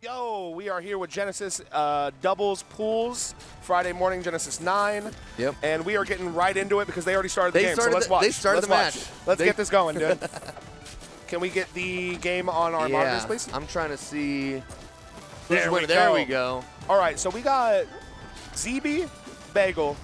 Yo, we are here with Genesis doubles pools Friday morning, Genesis 9. Yep. And we are getting right into it because they already started the game. So let's watch. They started the match. Let's get this going, dude. Can we get the game on our monitors, please? I'm trying to see. There we go. All right, so we got ZB, Bagel,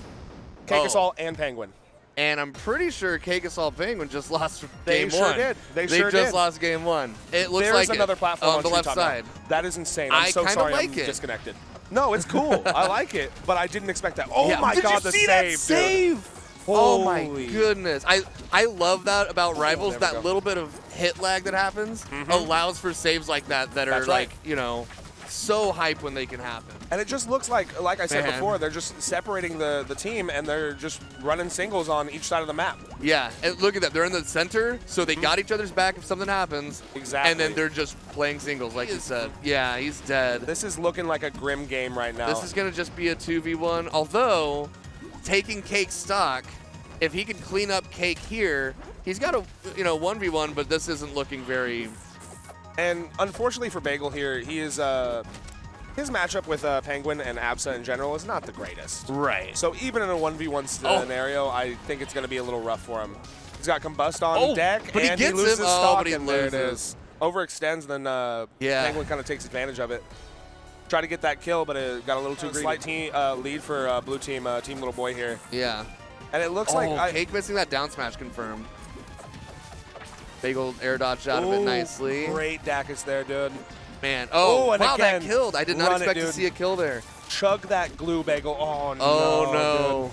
Kakasol, and Penguin. And I'm pretty sure Kakasol Penguin just lost They game sure one. did. They They sure just did. lost game one. It looks There's like another platform on the left side. Now. That is insane. I'm so kinda sorry like I'm it. disconnected. No, it's cool. I like it, but I didn't expect that. Oh Yeah. my Did God, you the see save, that save? Oh my goodness. I love that about Rivals. there we That go. little bit of hit lag that happens allows for saves like that that are That's right. like, you know, so hype when they can happen. And it just looks like I said Man. before, they're just separating the team and they're just running singles on each side of the map. Yeah, and look at that. They're in the center, so they got each other's back if something happens. Exactly. And then they're just playing singles, like you said. Yeah, he's dead. This is looking like a grim game right now. This is going to just be a 2v1. Although, taking Cake's stock, if he can clean up Cake here, he's got a 1v1, but this isn't looking very... And unfortunately for Bagel here, he is his matchup with Penguin and Absa in general is not the greatest. Right. So even in a 1v1 scenario, I think it's going to be a little rough for him. He's got Combust on deck, but he and gets he loses him. stock, But he and there it loses. is. Overextends, then Penguin kind of takes advantage of it. Try to get that kill, but it got a little too greedy. Slight lead for blue team, Team Little Boy here. Yeah. And it looks like Cake missing that down smash confirmed. Bagel air dodged out of it nicely. Great Dacus there, dude. Man. And Wow, again, that killed. I did not expect to dude. see a kill there. Chug that glue, Bagel. Oh, no. Oh, no.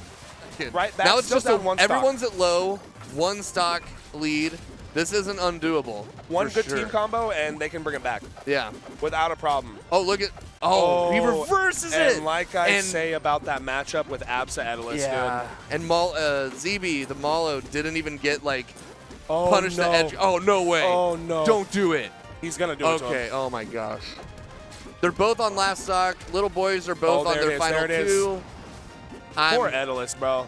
Dude. Right, now it's just one stock. everyone's at low, one stock lead. This isn't undoable. One for good sure. team combo, and they can bring it back. Yeah. Without a problem. Oh, look at. Oh, he reverses it. And like I say about that matchup with Absa Edelis, yeah. dude. And ZB, the Malo, didn't even get, like, Oh, punished no. the edge. Oh, no way. Oh, no. Don't do it. He's going to do it to him. Okay, oh my gosh. They're both on last stock. Little boys are both on their final two. Poor Edelis, bro.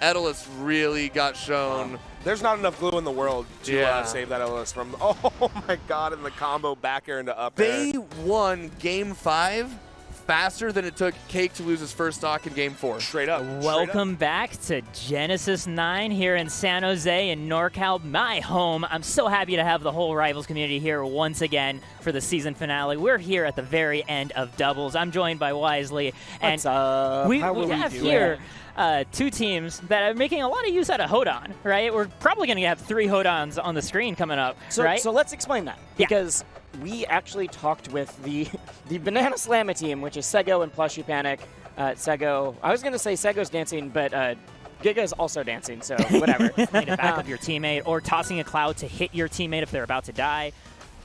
Edelis really got shown. There's not enough glue in the world to save that Edelis from. Oh my God! In the combo back air into up air. They won Game 5 faster than it took Cake to lose his first stock in Game 4. Straight up. Welcome back to Genesis 9 here in San Jose in NorCal, my home. I'm so happy to have the whole Rivals community here once again for the season finale. We're here at the very end of doubles. I'm joined by Wisely. And we have here two teams that are making a lot of use out of Hodan, right? We're probably going to have 3 Hodans on the screen coming up, right? So let's explain that. Because we actually talked with the Banana Slamma team, which is Sego and Plushy Panic. Sego, I was going to say Sego's dancing, but Giga's also dancing, so whatever. Need to back up your teammate or tossing a cloud to hit your teammate if they're about to die.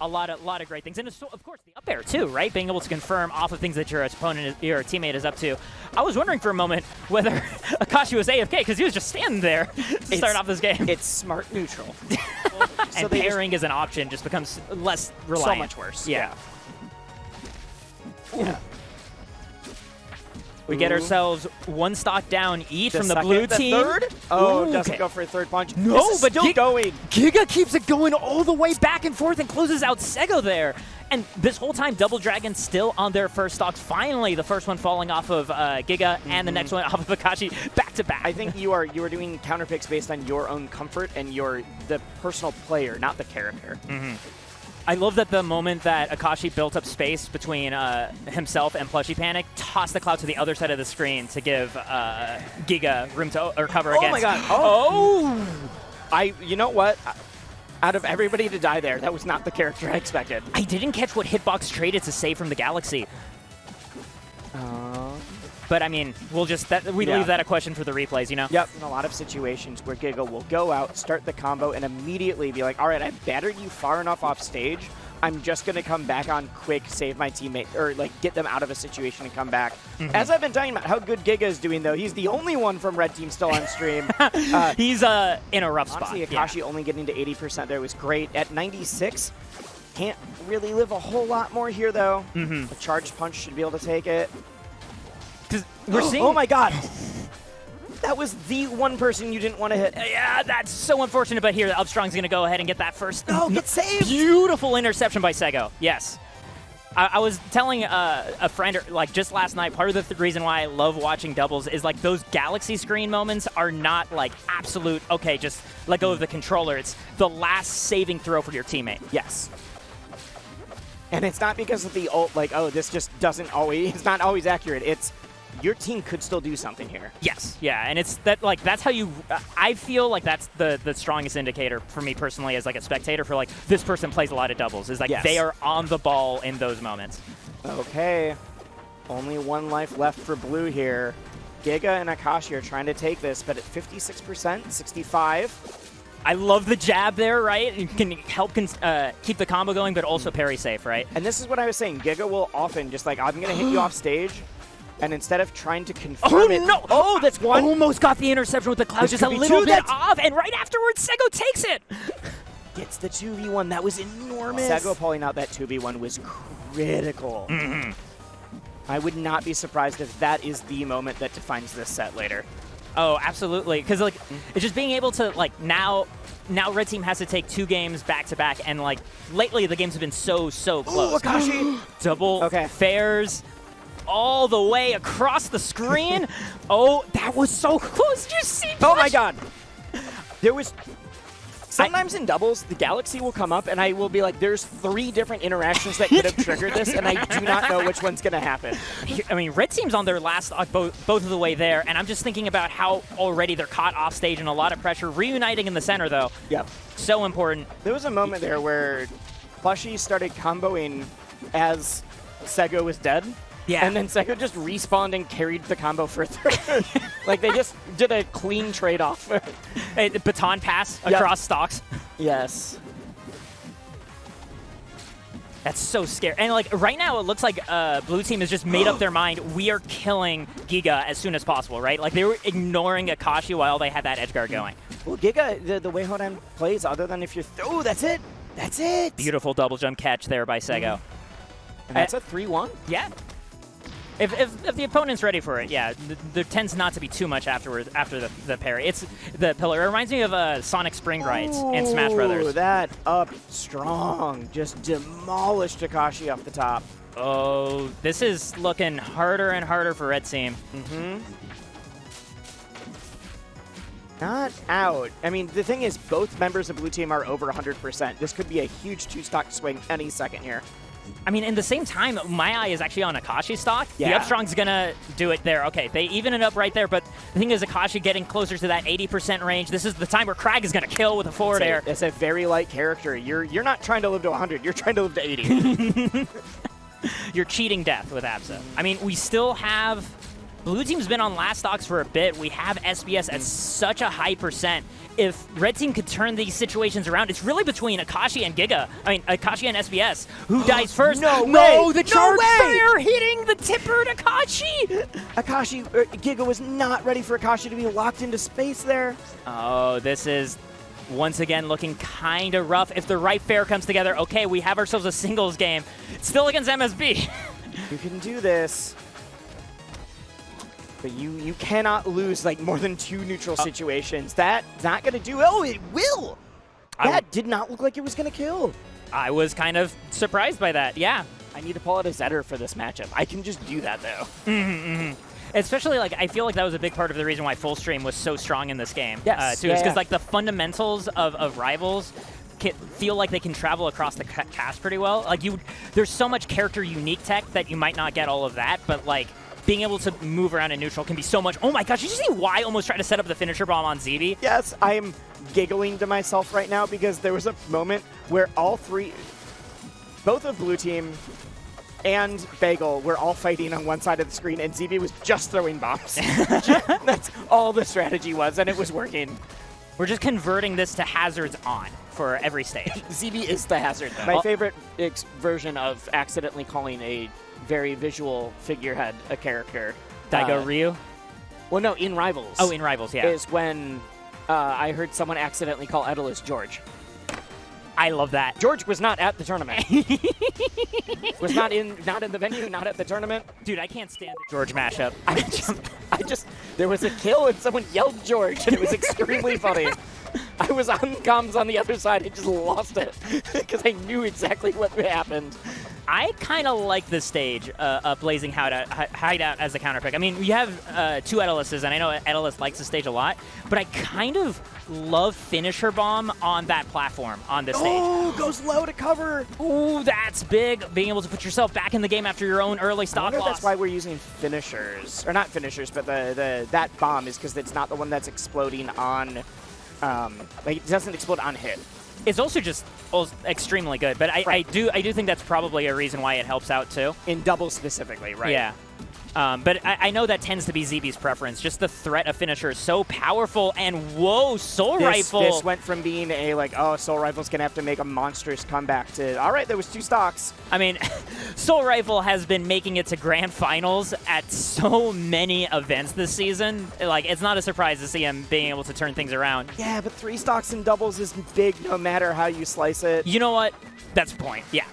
A lot of great things. And of course, the up air, too, right? Being able to confirm off of things that your opponent, your teammate is up to. I was wondering for a moment whether Akashi was AFK because he was just standing there to start off this game. It's smart neutral. And pairing as an option just becomes less reliant. So much worse. Yeah. We get ourselves one stock down each from the blue team. Third? Oh, Ooh, doesn't go for a third punch. No, this is but still going. Giga keeps it going all the way back and forth and closes out Sego there. And this whole time, Double Dragon still on their first stocks. Finally, the first one falling off of Giga and the next one off of Akashi back to back. I think you are doing counter picks based on your own comfort and the personal player, not the character. I love that the moment that Akashi built up space between himself and Plushy Panic, tossed the cloud to the other side of the screen to give Giga room to cover against. Oh my God! Oh! You know what? Out of everybody to die there, that was not the character I expected. I didn't catch what Hitbox traded to save from the Galaxy. But I mean, we'll just leave that a question for the replays, you know? Yep. In a lot of situations where Giga will go out, start the combo, and immediately be like, all right, I battered you far enough off stage. I'm just going to come back on quick, save my teammate, or like get them out of a situation and come back. As I've been talking about how good Giga is doing, though, he's the only one from Red Team still on stream. He's in a rough spot. Honestly, Akashi only getting to 80% there was great. At 96, can't really live a whole lot more here, though. A charged punch should be able to take it. We're seeing. Oh my God! That was the one person you didn't want to hit. Yeah, that's so unfortunate. But here, Upstrong's going to go ahead and get that first. No, get saved! Beautiful interception by Sego. Yes. I was telling a friend, like, just last night, part of the reason why I love watching doubles is, like, those galaxy screen moments are not, like, absolute, okay, just let go of the controller. It's the last saving throw for your teammate. Yes. And it's not because of the ult, like, oh, this just doesn't always, it's not always accurate. It's your team could still do something here. Yes, yeah, and it's that, like, that's how you, I feel like that's the strongest indicator for me personally as, like, a spectator for, like, this person plays a lot of doubles, is, like, yes. they are on the ball in those moments. Okay, only one life left for blue here. Giga and Akashi are trying to take this, but at 56%, 65. I love the jab there, right? You can help keep the combo going, but also parry safe, right? And this is what I was saying. Giga will often just, like, I'm going to hit you off stage, and instead of trying to confirm it... No! Oh, that's one! Almost got the interception with the cloud, just a little bit off, and right afterwards, Sego takes it! Gets the 2v1. That was enormous. Sego pulling out that 2v1 was critical. I would not be surprised if that is the moment that defines this set later. Oh, absolutely. Because, like, it's just being able to, like, now Red Team has to take 2 games back-to-back, and, like, lately the games have been so close. Ooh, Akashi! Double fairs all the way across the screen. Oh, that was so close. Did you see? Oh, my God. There was... Sometimes in doubles, the Galaxy will come up, and I will be like, there's 3 different interactions that could have triggered this, and I do not know which one's going to happen. I mean, Red Team's on their last stock both of the way there, and I'm just thinking about how already they're caught off stage and a lot of pressure. Reuniting in the center, though, Yep. so important. There was a moment there where Plushie started comboing as Sego was dead. Yeah. And then Sego just respawned and carried the combo further. Like, they just did a clean trade-off. A baton pass across stocks. Yes. That's so scary. And, like, right now it looks like Blue Team has just made up their mind. We are killing Giga as soon as possible, right? Like, they were ignoring Akashi while they had that edge guard going. Well, Giga, the way Hodan plays, other than if you're... Oh, that's it! That's it! Beautiful double jump catch there by Sego. And that's a 3-1? Yeah. If the opponent's ready for it, yeah, there tends not to be too much after the parry. It's the pillar. It reminds me of Sonic Spring Rides in Smash Brothers. That up strong. Just demolished Akashi off the top. Oh, this is looking harder and harder for Red Team. Not out. I mean, the thing is, both members of Blue Team are over 100%. This could be a huge 2-stock swing any second here. I mean, in the same time, my eye is actually on Akashi stock. Yeah. The up-strong's going to do it there. Okay, they even it up right there, but the thing is Akashi getting closer to that 80% range. This is the time where Crag is going to kill with a forward air. It's a very light character. You're not trying to live to 100. You're trying to live to 80. You're cheating death with Absa. I mean, we still have... Blue Team's been on last stocks for a bit. We have SBS at such a high percent. If Red Team could turn these situations around, it's really between Akashi and Giga. I mean, Akashi and SBS. Who dies first? No way! The charge fire hitting the tipper to Akashi! Giga was not ready for Akashi to be locked into space there. Oh, this is once again looking kind of rough. If the right fair comes together, okay, we have ourselves a singles game. Still against MSB. You can do this. But you cannot lose like more than 2 neutral situations. That's not going to do. Oh, it will. That did not look like it was going to kill. I was kind of surprised by that, yeah. I need to pull out a Zetter for this matchup. I can just do that, though. Especially, like, I feel like that was a big part of the reason why Full Stream was so strong in this game. Yes. Too, because, like, the fundamentals of Rivals feel like they can travel across the cast pretty well. Like, there's so much character unique tech that you might not get all of that, but, like, being able to move around in neutral can be so much. Oh my gosh, did you see Y almost try to set up the finisher bomb on ZB? Yes, I am giggling to myself right now because there was a moment where both of Blue Team and Bagel were all fighting on one side of the screen, and ZB was just throwing bombs. That's all the strategy was, and it was working. We're just converting this to hazards on for every stage. ZB is the hazard, though. My favorite version of accidentally calling a very visual figurehead a character. Daigo Ryu? Well, no, in Rivals. Oh, in Rivals, yeah. Is when I heard someone accidentally call Edelus George. I love that. George was not at the tournament. Was not in the venue, not at the tournament. Dude, I can't stand the George mashup. There was a kill and someone yelled George, and it was extremely funny. I was on comms on the other side and just lost it because I knew exactly what happened. I kind of like this stage of Blazing Hideout as a counter pick. I mean, we have 2 Etyluses, and I know Etylus likes the stage a lot, but I kind of love Finisher Bomb on that platform on this stage. Oh, goes low to cover. Ooh, that's big. Being able to put yourself back in the game after your own early stock loss. That's why we're using finishers. Or not finishers, but that bomb is because it's not the one that's exploding on... like, it doesn't explode on hit. It's also just extremely good, but I do think that's probably a reason why it helps out too. In doubles specifically, right? Yeah. But I know that tends to be ZB's preference. Just the threat of finisher is so powerful, and whoa, Soul Rifle! This went from being a, like, oh, Soul Rifle's going to have to make a monstrous comeback to, all right, there was 2 stocks. I mean, Soul Rifle has been making it to grand finals at so many events this season. Like, it's not a surprise to see him being able to turn things around. Yeah, but 3 stocks in doubles is big no matter how you slice it. You know what? That's the point, yeah.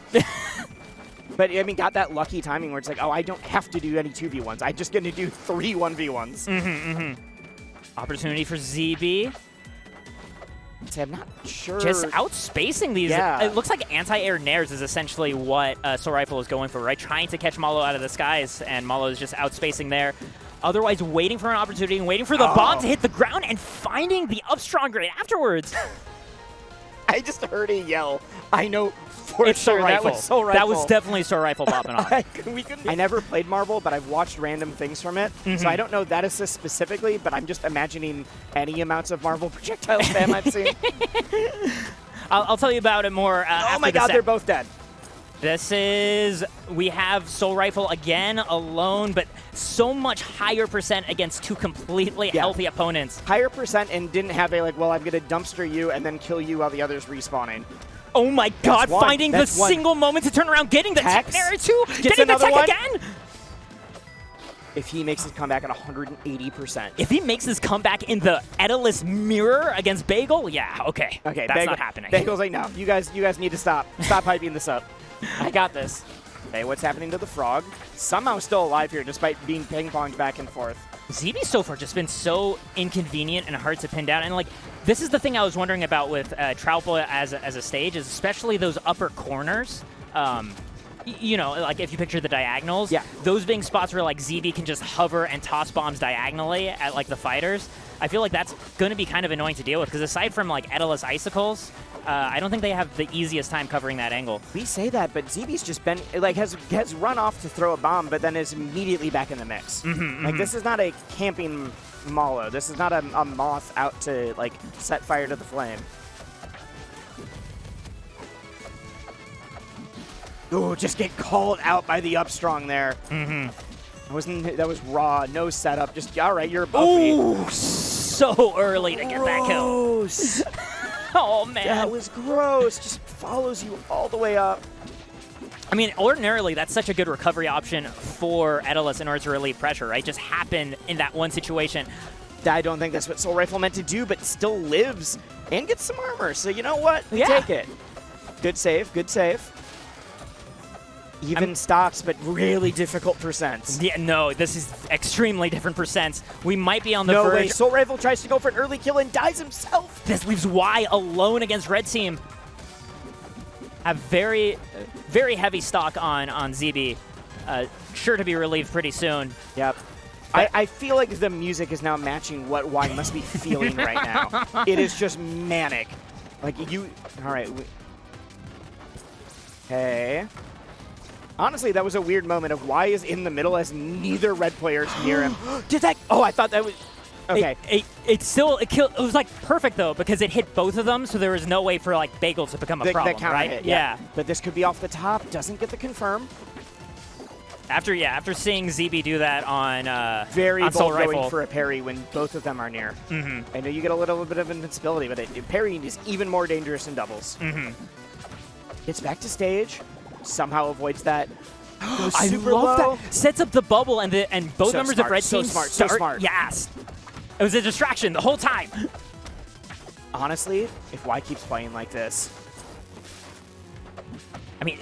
But, I mean, got that lucky timing where it's like, oh, I don't have to do any 2v1s. I'm just going to do 3 1v1s. Opportunity for ZB. I'm not sure. Just outspacing these. Yeah. It looks like anti-air nairs is essentially what Soul Rifle is going for, right? Trying to catch Malo out of the skies, and Malo is just outspacing there. Otherwise, waiting for an opportunity and waiting for the bomb to hit the ground and finding the up strong grade afterwards. I just heard a yell. I know for It's sure Soul that Rifle. was Soul Rifle. That was definitely Soul Rifle popping off. I never played Marvel, but I've watched random things from it. So I don't know that assist specifically, but I'm just imagining any amounts of Marvel projectile spam I've seen. I'll tell you about it more after Oh my the god, set. they're both dead. This is, we have Soul Rifle again alone, but so much higher percent against 2 completely healthy opponents. Higher percent and didn't have a, like, well, I'm going to dumpster you and then kill you while the other's respawning. Oh my god, one. finding the That's one. single moment to turn around, getting the tech Tex there too, gets getting the another tech one. again. If he makes his comeback at 180%. If he makes his comeback in the Etylus mirror against Bagel, yeah, okay. Okay, that's Bagel, not happening. Bagel's like, no, you guys need to stop. Stop hyping this up. I got this. Hey, what's happening to the frog? Somehow still alive here, despite being ping-ponged back and forth. ZB so far just been so inconvenient and hard to pin down. And, like, this is the thing I was wondering about with Troutful as a stage, is especially those upper corners. You know, like if you picture the diagonals, those being spots where, like, ZB can just hover and toss bombs diagonally at, like, the fighters. I feel like that's going to be kind of annoying to deal with, because aside from, like, Etylus Icicles, I don't think they have the easiest time covering that angle. We say that, but ZB's just been, like, has run off to throw a bomb, but then is immediately back in the mix. Like, this is not a camping Malo. This is not a moth out to, like, set fire to the flame. Ooh, just get called out by the upstrong there. That was raw, no setup. Just, all right, you're above me. Ooh, so early to get that kill. Oh, man. That was gross. Just follows you all the way up. I mean, ordinarily, that's such a good recovery option for Etylus in order to relieve pressure, right? Just happen in that one situation. I don't think that's what Soul Rifle meant to do, but still lives and gets some armor. So you know what? Yeah. Take it. Good save, good save. Even stocks, but really difficult percents. Yeah, no, this is extremely different percents. We might be on the No verge. way. Soul Rifle tries to go for an early kill and dies himself. This leaves Y alone against Red Team. A very, very heavy stock on ZB. Sure to be relieved pretty soon. Yep. I feel like the music is now matching what Y must be feeling right now. It is just manic. Like, you... All right. Okay. Honestly, that was a weird moment of Y is in the middle as neither red player is near him. Did that... Oh, I thought that was... Okay. It was like perfect though, because it hit both of them, so there was no way for like Bagel to become a problem, right? Hit, yeah. But this could be off the top. Doesn't get the confirm. After seeing ZB do that on very on bold Soul Rifle. going for a parry when both of them are near. I know you get a little bit of invincibility, but parrying is even more dangerous in doubles. Gets back to stage, somehow avoids that. I super love low. that. Sets up the bubble, and both So members smart, of Red so Team smart, so start. smart. Yes. It was a distraction the whole time. Honestly, if Y keeps playing like this. I mean,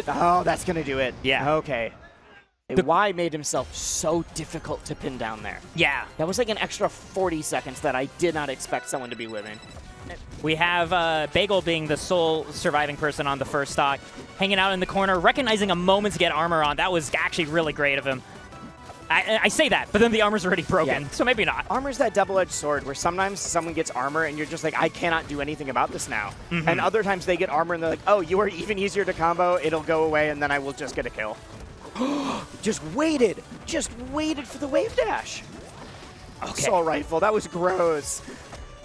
oh, that's going to do it. Yeah. Okay. Y made himself so difficult to pin down there. Yeah. That was like an extra 40 seconds that I did not expect someone to be living. We have Bagel being the sole surviving person on the first stock, hanging out in the corner, recognizing a moment to get armor on. That was actually really great of him. I say that, but then the armor's already broken, so maybe not. Armor's that double-edged sword where sometimes someone gets armor and you're just like, I cannot do anything about this now. And other times they get armor and they're like, oh, you are even easier to combo, it'll go away, and then I will just get a kill. Just waited for the wave dash. Okay. Assault rifle, that was gross.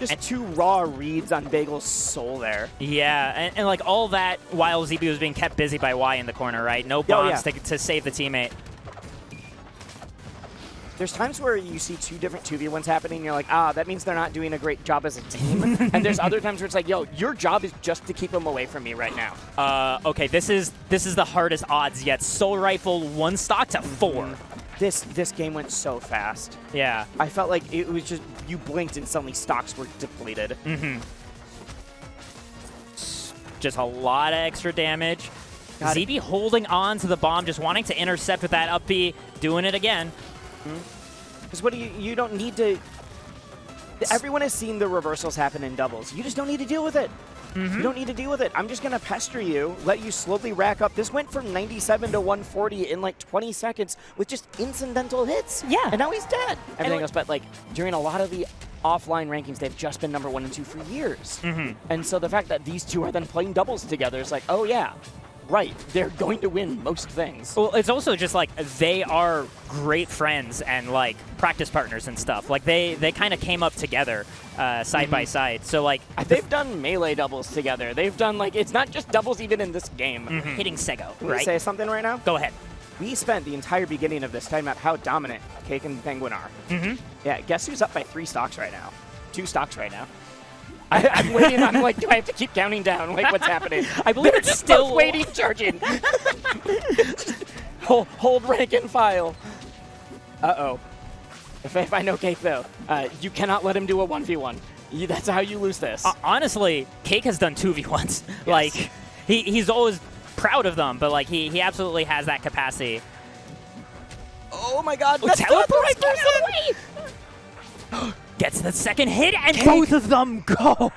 Just 2 raw reads on Bagel's soul there. Yeah, and like all that while ZB was being kept busy by Y in the corner, right? No bombs to save the teammate. There's times where you see 2 different 2v1s happening, and you're like, that means they're not doing a great job as a team. And there's other times where it's like, yo, your job is just to keep them away from me right now. Okay, this is the hardest odds yet. Soul Rifle 1 stock to 4. This game went so fast. Yeah. I felt like it was just, you blinked and suddenly stocks were depleted. Just a lot of extra damage. ZB holding on to the bomb, just wanting to intercept with that up B, doing it again. Because what do you don't need to. Everyone has seen the reversals happen in doubles. You just don't need to deal with it. You don't need to deal with it. I'm just going to pester you, let you slowly rack up. This went from 97 to 140 in like 20 seconds with just incidental hits. Yeah. And now he's dead. Everything else, but like during a lot of the offline rankings, they've just been number 1 and 2 for years. And so the fact that these 2 are then playing doubles together is like, oh yeah. Right, they're going to win most things. Well, it's also just like they are great friends and like practice partners and stuff. Like they kind of came up together side by side. So like they've done melee doubles together. They've done like it's not just doubles even in this game. Hitting Sego, Can right? we say something right now? Go ahead. We spent the entire beginning of this talking about how dominant Cake and Penguin are. Yeah, guess who's up by 3 stocks right now? 2 stocks right now. I'm waiting. I'm like, do I have to keep counting down? Like, what's happening? I believe They're it's just still both waiting, charging. hold rank and file. Uh-oh. If I know Cake, though, you cannot let him do a 1v1. That's how you lose this. Honestly, Cake has done 2v1s. Yes. Like, he's always proud of them, but like he absolutely has that capacity. Oh my God! Teleport away! Gets the second hit, and both of them go.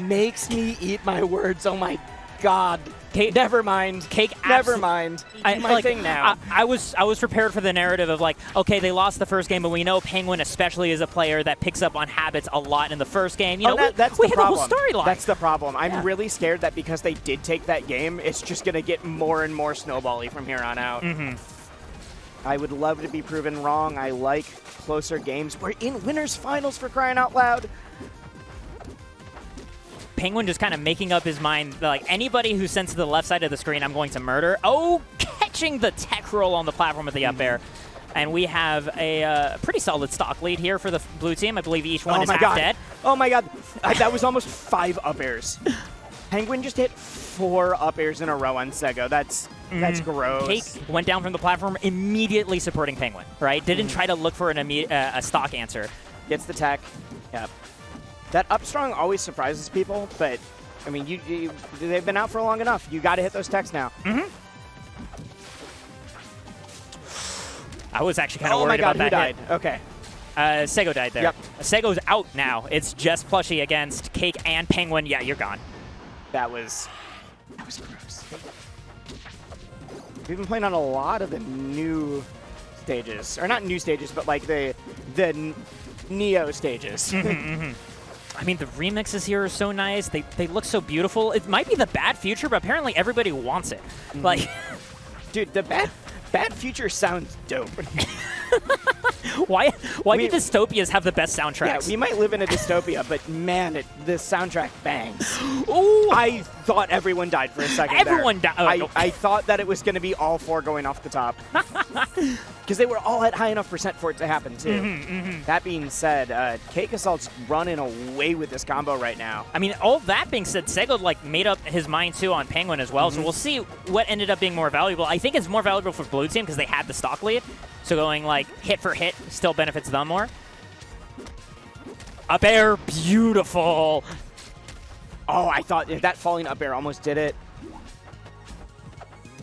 Makes me eat my words. Oh my God. Cake, never mind. Cake. Never mind. My thing now. I was prepared for the narrative of like, okay, they lost the first game, but we know Penguin especially is a player that picks up on habits a lot in the first game. You know, that's we the had problem. The whole storyline. That's the problem. I'm really scared that because they did take that game, it's just gonna get more and more snowbally from here on out. I would love to be proven wrong. I like closer games. We're in winners finals, for crying out loud. Penguin just kind of making up his mind, like anybody who sends to the left side of the screen, I'm going to murder. Oh, catching the tech roll on the platform with the up air. And we have a pretty solid stock lead here for the blue team. I believe each one is half dead. Oh my God, that was almost 5 up airs. Penguin just hit 4 up airs in a row on Sego. That's gross. Cake went down from the platform, immediately supporting Penguin, right? Didn't try to look for a stock answer. Gets the tech. Yep. That up strong always surprises people, but I mean, they've been out for long enough. You got to hit those techs now. I was actually kind of worried about that. Who died? Okay. Sego died there. Yep. Sego's out now. It's just Plushie against Cake and Penguin. Yeah, you're gone. That was gross. We've been playing on a lot of the new stages, or not new stages, but like the Neo stages. I mean, the remixes here are so nice. They look so beautiful. It might be the bad future, but apparently everybody wants it. Like, dude, the bad future sounds dope. Why do dystopias have the best soundtracks? Yeah, we might live in a dystopia, but man, the soundtrack bangs. Ooh. I thought everyone died for a second. Everyone died. I thought that it was going to be all 4 going off the top. Because they were all at high enough percent for it to happen, too. That being said, Cake Assault's running away with this combo right now. I mean, all that being said, Sego like made up his mind, too, on Penguin as well. So we'll see what ended up being more valuable. I think it's more valuable for Blue Team because they had the stock lead. So going like hit for hit still benefits them more. Up air, beautiful. Oh, I thought that falling up air almost did it.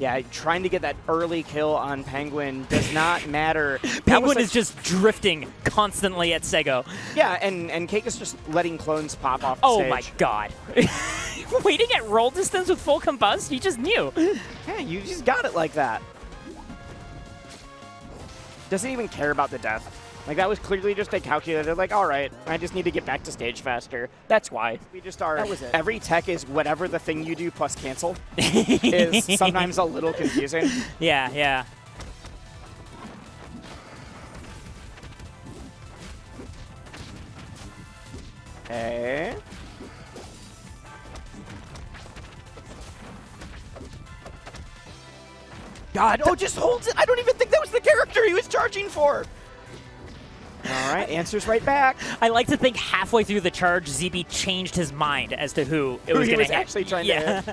Yeah, trying to get that early kill on Penguin does not matter. Penguin is just drifting constantly at Sego. Yeah, and Cake is just letting clones pop off the Oh stage. my god. Waiting at roll distance with full combust? You just knew. Yeah, you just got it like that. Doesn't even care about the death. Like, that was clearly just a calculated, like, all right, I just need to get back to stage faster. That's why. We just are. That was it. Every tech is whatever the thing you do plus cancel is sometimes a little confusing. Yeah, yeah. Okay. God, oh, just holds it. I don't even think that was the character he was charging for. All right, answers right back. I like to think halfway through the charge, ZB changed his mind as to who it was going to hit. Actually trying to hit.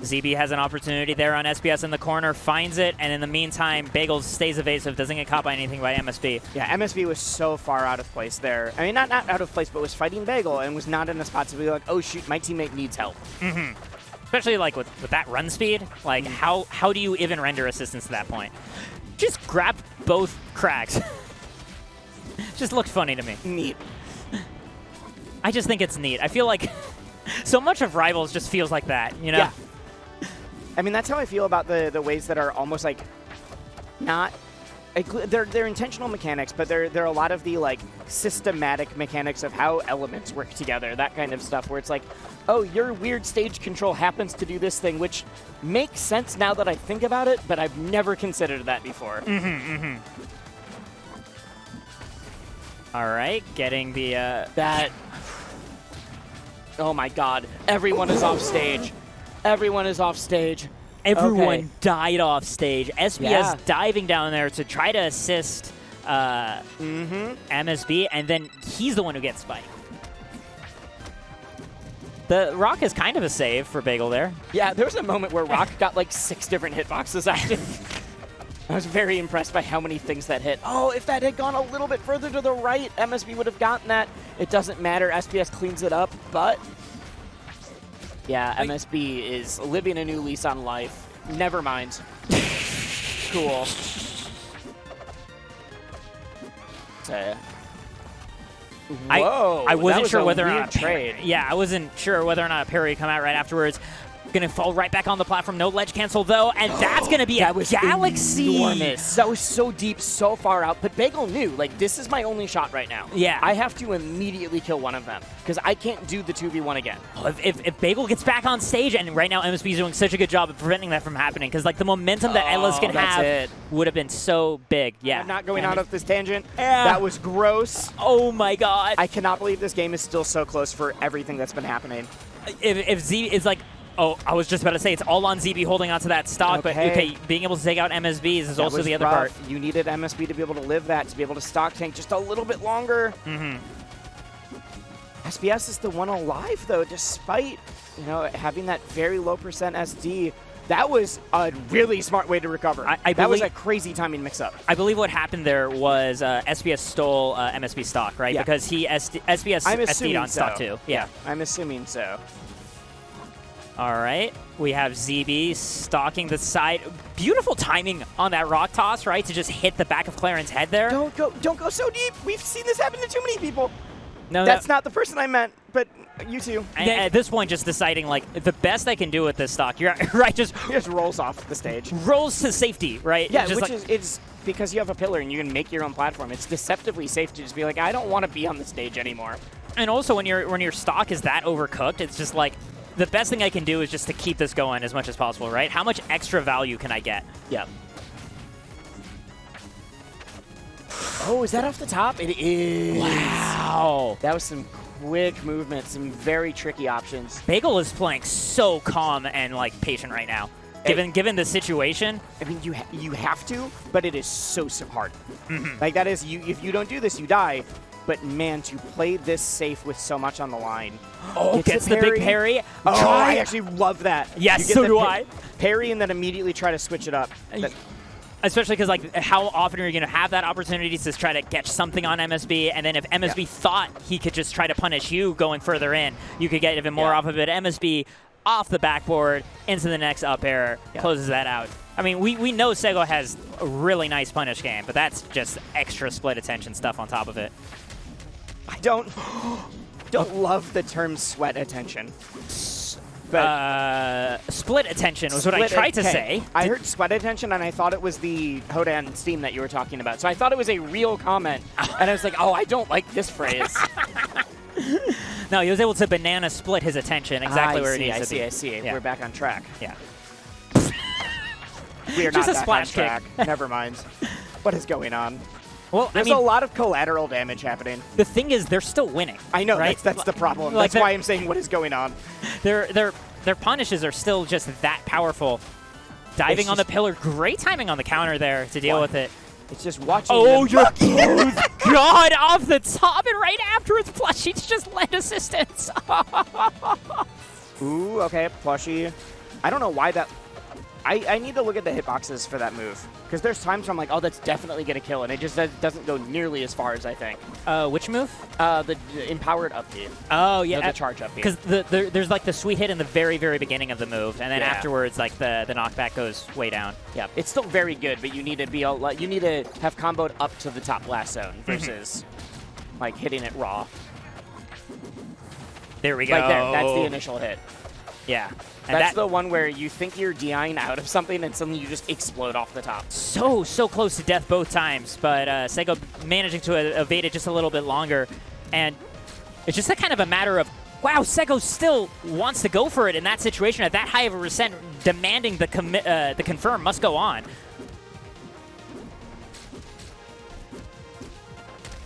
ZB has an opportunity there on SPS in the corner, finds it, and in the meantime, Bagel stays evasive, doesn't get caught by anything by MSB. Yeah, MSB was so far out of place there. I mean, not out of place, but was fighting Bagel and was not in a spot to be like, oh shoot, my teammate needs help. Mm-hmm. Especially like with that run speed, like how do you even render assistance to that point? Just grab both cracks. Just looked funny to me. Neat. I just think it's neat. I feel like so much of Rivals just feels like that, you know? Yeah. I mean, that's how I feel about the ways that are almost like not. They're intentional mechanics, but they're a lot of the like systematic mechanics of how elements work together, that kind of stuff, where it's like, oh, your weird stage control happens to do this thing, which makes sense now that I think about it, but I've never considered that before. All right, getting the that. Oh my God! Everyone is off stage. Everyone is off stage. Everyone died off stage. SPS diving down there to try to assist MSB, and then he's the one who gets spiked. The Rock is kind of a save for Bagel there. Yeah, there was a moment where Rock got like 6 different hitboxes active. I was very impressed by how many things that hit. Oh, if that had gone a little bit further to the right, MSB would have gotten that. It doesn't matter. SPS cleans it up, but yeah, MSB is living a new lease on life. Never mind. Cool. Whoa! I wasn't sure whether or weird not trade. Yeah, I wasn't sure whether or not a parry would come out right afterwards. Gonna fall right back on the platform. No ledge cancel though, and that's gonna be a galaxy. Enormous. That was so deep, so far out. But Bagel knew, like, this is my only shot right now. Yeah. I have to immediately kill one of them because I can't do the 2v1 again. If Bagel gets back on stage, and right now MSB is doing such a good job of preventing that from happening, because like the momentum that Ellis can have would have been so big. Yeah. I'm not going out of this tangent. Yeah. That was gross. Oh my God. I cannot believe this game is still so close for everything that's been happening. If Z is like. Oh, I was just about to say, it's all on ZB holding onto that stock, but okay, being able to take out MSBs is also the other part. You needed MSB to be able to live that, to be able to stock tank just a little bit longer. SPS is the one alive, though, despite, you know, having that very low percent SD. That was a really smart way to recover. That was a crazy timing mix-up. I believe what happened there was SPS stole MSB stock, right? Yeah. Because he SPS SD'd on stock too. Yeah, I'm assuming so. All right, we have ZB stalking the side. Beautiful timing on that rock toss, right, to just hit the back of Claren's head there. Don't go so deep. We've seen this happen to too many people. No, that's not the person I meant, but you too. And at this point, just deciding like the best I can do with this stock, you're right, just rolls off the stage, rolls to safety, right? Yeah, just which is it's because you have a pillar and you can make your own platform. It's deceptively safe to just be like, I don't want to be on the stage anymore. And also, when your stock is that overcooked, it's just like, the best thing I can do is just to keep this going as much as possible, right? How much extra value can I get? Yeah. Oh, is that off the top? It is. Wow. That was some quick movement, some very tricky options. Bagel is playing so calm and like patient right now. Given the situation. I mean, you have to, but it is so hard. Like that is, if you don't do this, you die. But man, to play this safe with so much on the line. Oh, gets the big parry. Oh, I actually love that. Yes, so do I. Parry and then immediately try to switch it up. Especially because, like, how often are you going to have that opportunity to try to catch something on MSB? And then if MSB thought he could just try to punish you going further in, you could get even more off of it. MSB off the backboard into the next up air, closes that out. I mean, we know Sego has a really nice punish game, but that's just extra split attention stuff on top of it. I don't love the term sweat attention. But split attention was what I tried to say. I heard sweat attention, and I thought it was the Hodan Steam that you were talking about. So I thought it was a real comment, and I was like, oh, I don't like this phrase. No, he was able to banana split his attention exactly where it needs to be. I see. Yeah. We're back on track. Yeah. We are Just not a back splash on track. Never mind. What is going on? Well, There's I mean, a lot of collateral damage happening. the thing is, they're still winning. I know, right? that's the problem. Like That's why I'm saying what is going on. Their punishes are still just that powerful. Diving on the pillar, great timing on the counter there to deal with it. It's just watching. Oh, you're God, off the top, and right afterwards, Plushie's just lend assistance. Ooh, okay, Plushie. I don't know why that. I need to look at the hitboxes for that move. Because there's times where I'm like, oh, that's definitely going to kill, and it just doesn't go nearly as far as I think. Which move? The empowered up B. Oh, yeah. The charge up B. Because there's like the sweet hit in the very, very beginning of the move, and then afterwards, like the knockback goes way down. Yeah, it's still very good, but you need to be you need to have comboed up to the top blast zone versus like hitting it raw. There we go. Right there, that's the initial hit. Yeah. And That's the one where you think you're DIing out of something and suddenly you just explode off the top. So close to death both times, but Sego managing to evade it just a little bit longer. And it's just a kind of a matter of, wow, Sego still wants to go for it in that situation at that high of a percent, demanding the confirm must go on.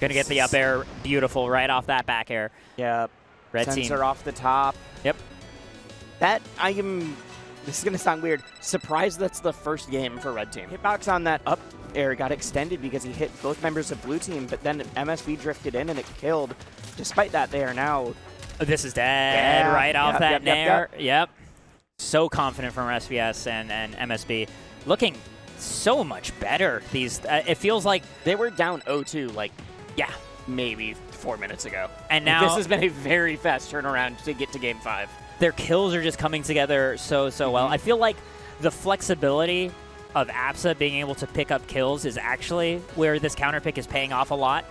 Gonna get the up air, beautiful, right off that back air. Yep. Red team. Sensor off the top. Yep. This is going to sound weird, surprised that's the first game for Red Team. Hitbox on that up air got extended because he hit both members of Blue Team, but then MSV drifted in and it killed. Despite that, they are now... This is dead right off that nair. Yep. So confident from SVS and MSB. Looking so much better. It feels like... They were down 0-2, maybe 4 minutes ago. And now... This has been a very fast turnaround to get to Game 5. Their kills are just coming together so well. I feel like the flexibility of Apsa being able to pick up kills is actually where this counter pick is paying off a lot.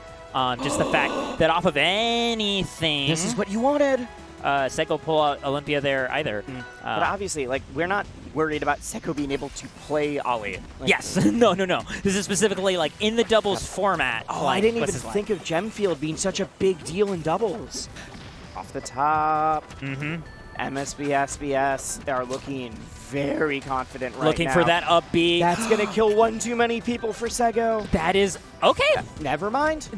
Just the fact that off of anything... This is what you wanted. Seko pull out Olympia there either. But obviously, we're not worried about Seko being able to play Ollie. Yes. No. This is specifically in the doubles format. Oh, I didn't even think of Gemfield being such a big deal in doubles. Off the top. MSB, SBS are looking very confident right now. Looking for that up B. That's going to kill one too many people for Sego. That is... Okay. Never mind.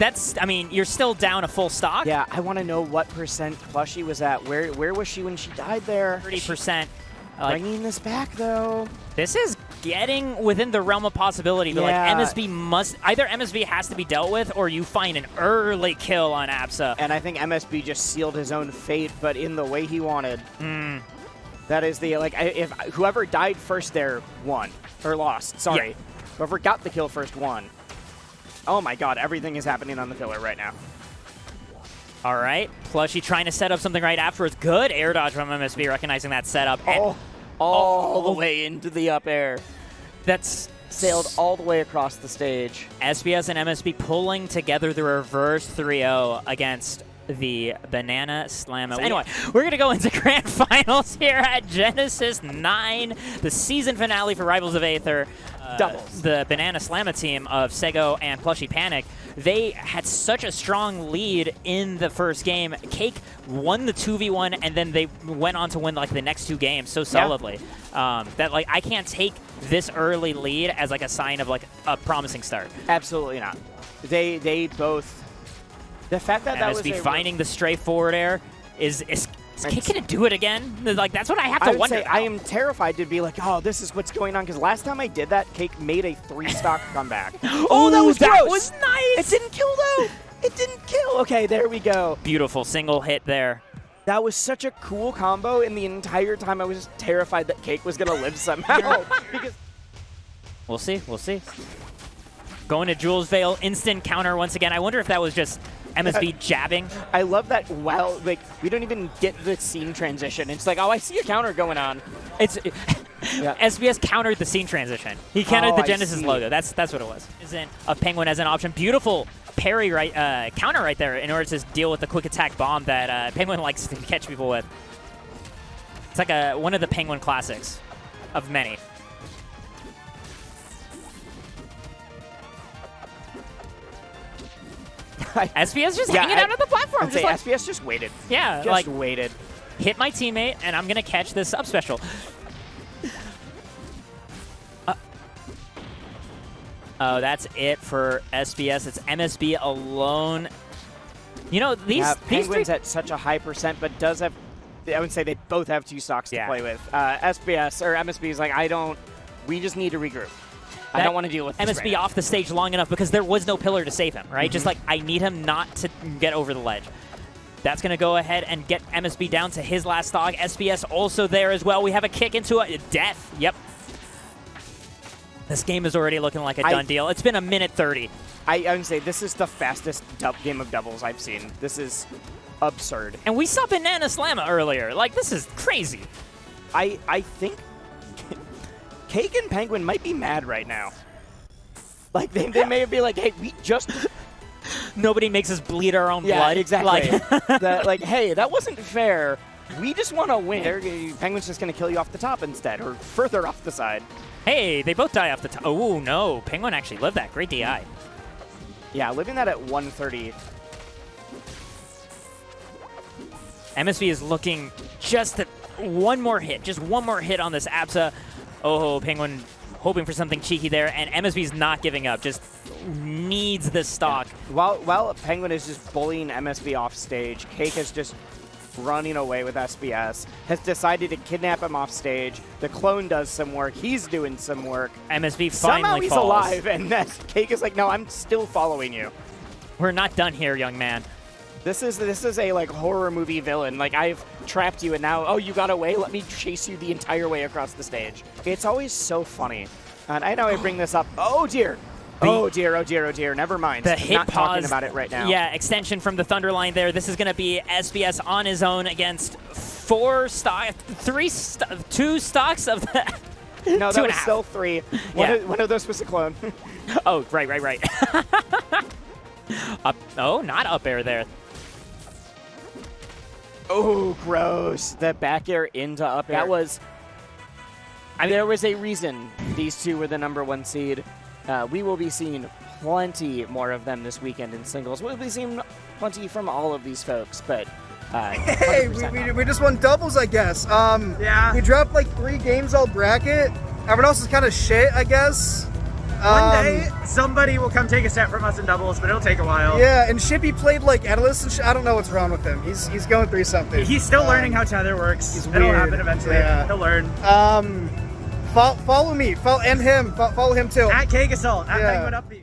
You're still down a full stock. Yeah, I want to know what percent Plushie was at. Where was she when she died there? 30%. Bringing this back, though. This is getting within the realm of possibility, but MSB must... Either MSB has to be dealt with, or you find an early kill on Apsa. And I think MSB just sealed his own fate, but in the way he wanted. That is the... if whoever died first there won. Or lost, sorry. Yeah. Whoever got the kill first won. Oh my god, everything is happening on the pillar right now. All right, Plushie trying to set up something right afterwards. Good air dodge from MSB, recognizing that setup. All the way into the up air. That's sailed all the way across the stage. SBS and MSB pulling together the reverse 3-0 against the Banana Slammo. Anyway, we're going to go into grand finals here at Genesis 9, the season finale for Rivals of Aether. Doubles. The Banana Slamma team of Sego and Plushie Panic, they had such a strong lead in the first game. Cake won the 2v1, and then they went on to win the next two games so solidly. That I can't take this early lead as a sign of a promising start. Absolutely not. They both... The fact that that was finding the stray forward air is Cake gonna do it again? That's what I have to wonder. I am terrified to be oh, this is what's going on, because last time I did that, Cake made a 3-stock comeback. Oh, that was nice! It didn't kill, though! It didn't kill! Okay, there we go. Beautiful single hit there. That was such a cool combo, and the entire time I was terrified that Cake was gonna live somehow. Because we'll see. Going to Jules Vale, instant counter once again. I wonder if that was just MSB jabbing. I love that. Well, like we don't even get the scene transition. It's like, oh, I see a counter going on. It's Yeah. SBS countered the scene transition. He countered the I Genesis see. logo. That's what it was. Isn't a Penguin as an option? Beautiful parry counter right there in order to deal with the quick attack bomb that Penguin likes to catch people with. It's like one of the Penguin classics of many. SBS just hanging out on the platform. I'd say SBS just waited. Yeah, Just like waited. hit my teammate, and I'm gonna catch this up special. Oh, that's it for SBS. It's MSB alone. You know, these Penguin's three... at such a high percent, but does have, I would say they both have 2 stocks to play with. SBS or MSB is like, we just need to regroup. I don't want to deal with this MSB off the stage long enough because there was no pillar to save him, right? Just like, I need him not to get over the ledge. That's going to go ahead and get MSB down to his last stock. SBS also there as well. We have a kick into a death. Yep. This game is already looking like a done deal. It's been a minute 30. I would say this is the fastest game of doubles I've seen. This is absurd. And we saw Banana Slamma earlier. Like, this is crazy. I think Cake and Penguin might be mad right now. Like, they may be like, hey, we just... Nobody makes us bleed our own blood. Exactly. Like, like, hey, that wasn't fair. We just want to win. Penguin's just going to kill you off the top instead, or further off the side. Hey, they both die off the top. Oh, no. Penguin actually lived that. Great DI. Yeah, living that at 130. MSV is looking just at one more hit. Just one more hit on this Absa. Oh, Penguin hoping for something cheeky there. And MSV's not giving up. Just needs this stock. While Penguin is just bullying MSV off stage, Cake is just running away with SBS, has decided to kidnap him off stage. The clone does some work. He's doing some work. MSV Somehow finally he's falls. alive, and Cake is like, no, I'm still following you. We're not done here, young man. This is a like horror movie villain. Like, I've trapped you, and now, oh, you got away? Let me chase you the entire way across the stage. It's always so funny. And I know I bring this up. Oh, dear. Oh, dear, oh, dear, oh, dear. Never mind. The hit not pause, talking about it right now. Yeah, extension from the Thunderline there. This is going to be SBS on his own against 2 stocks of the... No, that was still 3. One of those was a clone. Oh, right. Not up air there. Oh, gross. The back air into up air. That was... there was a reason these two were the #1 seed. We will be seeing plenty more of them this weekend in singles. We'll be seeing plenty from all of these folks, but... hey, we just won doubles, I guess. Yeah. We dropped like 3 games all bracket. Everyone else is kind of shit, I guess. One day, somebody will come take a set from us in doubles, but it'll take a while. Yeah, and Shippy played like Analyst and shit. I don't know what's wrong with him. He's going through something. He's still learning how Tether works. It'll happen eventually. Yeah. He'll learn. Follow me. Follow him. Follow him too. At Cake Assault. At Penguin Upbeat.